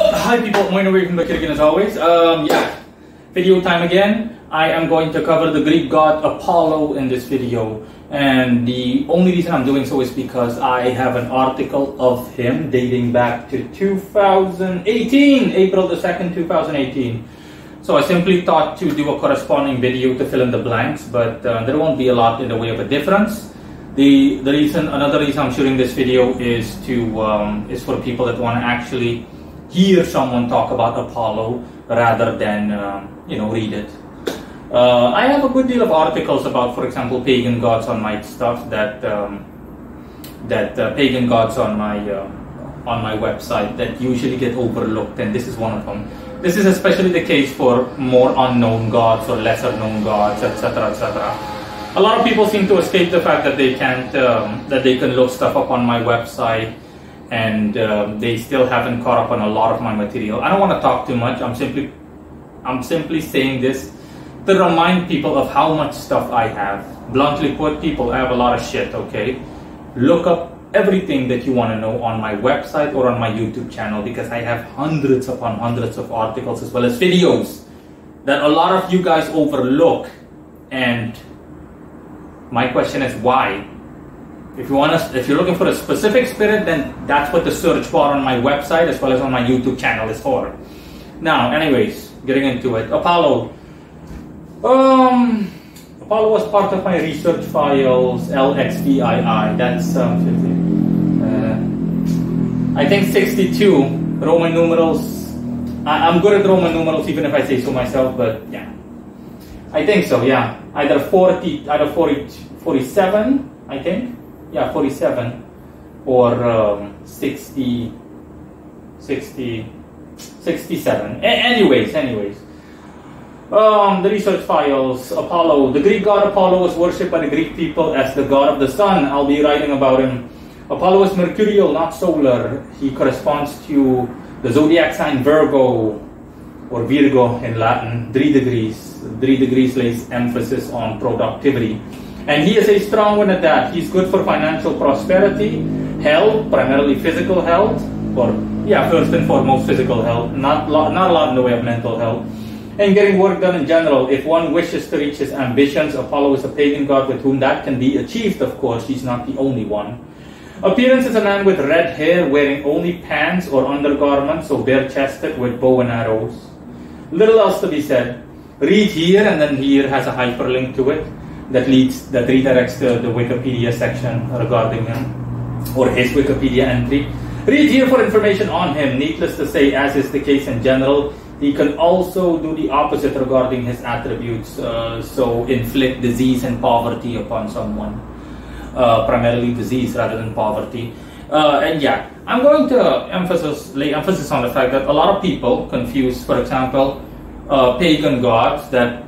Hi people, Moin away from the Kirkin as always. Video time again. I am going to cover the Greek god Apollo in this video, and the only reason I'm doing so is because I have an article of him dating back to 2018, April the 2nd, 2018. So I simply thought to do a corresponding video to fill in the blanks, but there won't be a lot in the way of a difference. Another reason I'm shooting this video is is for people that want to actually hear someone talk about Apollo rather than read it. I have a good deal of articles about, for example, pagan gods on my stuff pagan gods on my website that usually get overlooked, and this is one of them. This is especially the case for more unknown gods or lesser known gods, etc., etc. A lot of people seem to escape the fact that they can't, that they can look stuff up on my website, and they still haven't caught up on a lot of my material. I don't want to talk too much. I'm simply saying this to remind people of how much stuff I have. Bluntly put, people, I have a lot of shit, okay? Look up everything that you want to know on my website or on my YouTube channel, because I have hundreds upon hundreds of articles as well as videos that a lot of you guys overlook. And my question is why? If you're looking for a specific spirit, then that's what the search bar on my website as well as on my YouTube channel is for. Now, anyways, getting into it. Apollo. Apollo was part of my research files, LXVII. That's I think 62 Roman numerals. I'm good at Roman numerals, even if I say so myself, but yeah, I think so. Yeah, either 47, I think. Yeah, 47 or 67. Anyways. The research files. Apollo. The Greek god Apollo was worshipped by the Greek people as the god of the sun. I'll be writing about him. Apollo is mercurial, not solar. He corresponds to the zodiac sign Virgo, or Virgo in Latin, 3 degrees. 3 degrees lays emphasis on productivity. And he is a strong one at that. He's good for financial prosperity, health, primarily physical health, first and foremost physical health, not a lot in the way of mental health, and getting work done in general. If one wishes to reach his ambitions, Apollo is a pagan god with whom that can be achieved, of course. He's not the only one. Appearance is a man with red hair wearing only pants or undergarments, so bare-chested with bow and arrows. Little else to be said. Read here, and then here has a hyperlink to it that redirects to the Wikipedia section regarding him, or his Wikipedia entry. Read here for information on him. Needless to say, as is the case in general, he can also do the opposite regarding his attributes, so inflict disease and poverty upon someone. Primarily disease rather than poverty. And yeah, I'm going to lay emphasis on the fact that a lot of people confuse, for example, pagan gods the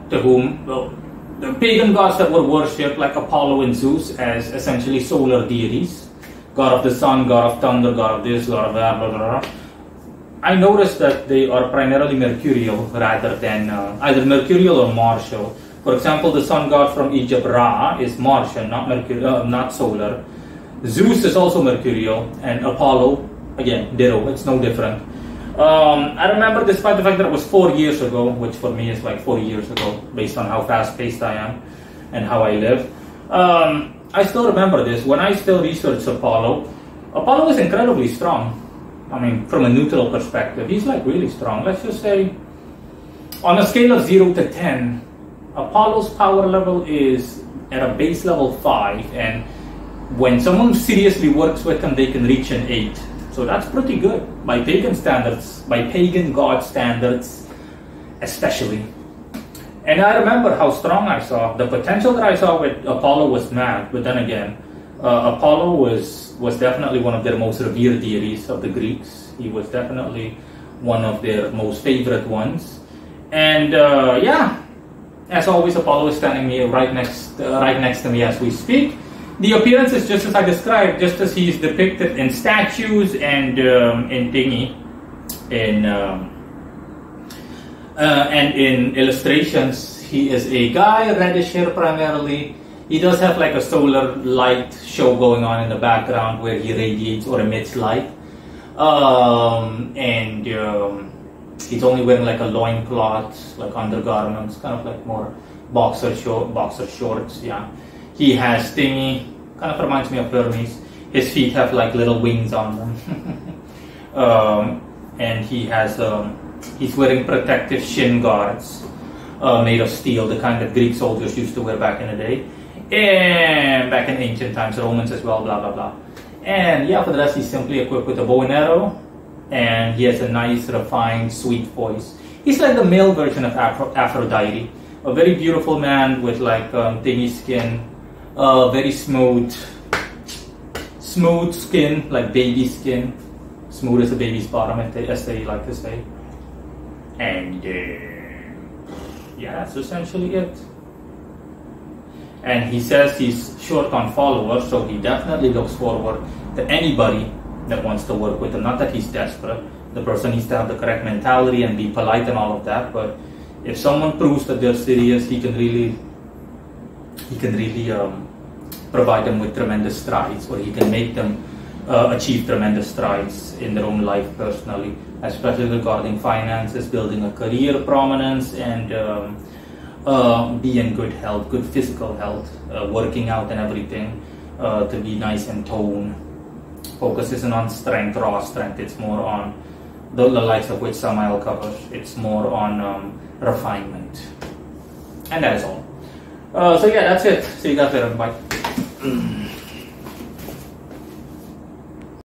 pagan gods that were worshipped, like Apollo and Zeus, as essentially solar deities. God of the sun, god of thunder, god of this, god of that, blah, blah, blah. I noticed that they are primarily mercurial rather than either mercurial or martial. For example, the sun god from Egypt, Ra, is Martian, not solar. Zeus is also mercurial, and Apollo, again, ditto. It's no different. I remember, despite the fact that it was 4 years ago, which for me is like 4 years ago, based on how fast-paced I am and how I live. I still remember this. When I still researched Apollo is incredibly strong. I mean, from a neutral perspective, he's like really strong. Let's just say, on a scale of 0 to 10, Apollo's power level is at a base level 5, and when someone seriously works with him, they can reach an 8. So that's pretty good by pagan standards, by pagan god standards especially. And I remember how strong I saw. The potential that I saw with Apollo was mad, but then again, Apollo was definitely one of their most revered deities of the Greeks. He was definitely one of their most favorite ones. And as always, Apollo is standing right next to me as we speak. The appearance is just as I described, just as he's depicted in statues and in illustrations. He is a guy, reddish hair primarily. He does have like a solar light show going on in the background where he radiates or emits light. He's only wearing like a loincloth, like undergarments, kind of like more boxer shorts. Yeah, he has thingy, kind of reminds me of Hermes. His feet have like little wings on them. And he has he's wearing protective shin guards made of steel, the kind that Greek soldiers used to wear back in the day, and back in ancient times, Romans as well, blah blah blah. And yeah, for the rest, he's simply equipped with a bow and arrow, and he has a nice, refined, sweet voice. He's like the male version of Aphrodite, a very beautiful man with like thinny skin, very smooth skin, like baby skin, smooth as a baby's bottom, as they like to say. And yeah, that's essentially it. And he says he's short on followers, so he definitely looks forward to anybody that wants to work with him. Not that he's desperate. The person needs to have the correct mentality and be polite and all of that. But if someone proves that they're serious, he can really provide them with tremendous strides, or he can make them achieve tremendous strides in their own life personally, especially regarding finances, building a career, prominence, and be in good health, good physical health, working out and everything, to be nice and toned. Focus isn't on strength, raw strength. It's more on the likes of which Samael covers. It's more on refinement. And that is all. So yeah, that's it. See you guys later. Bye.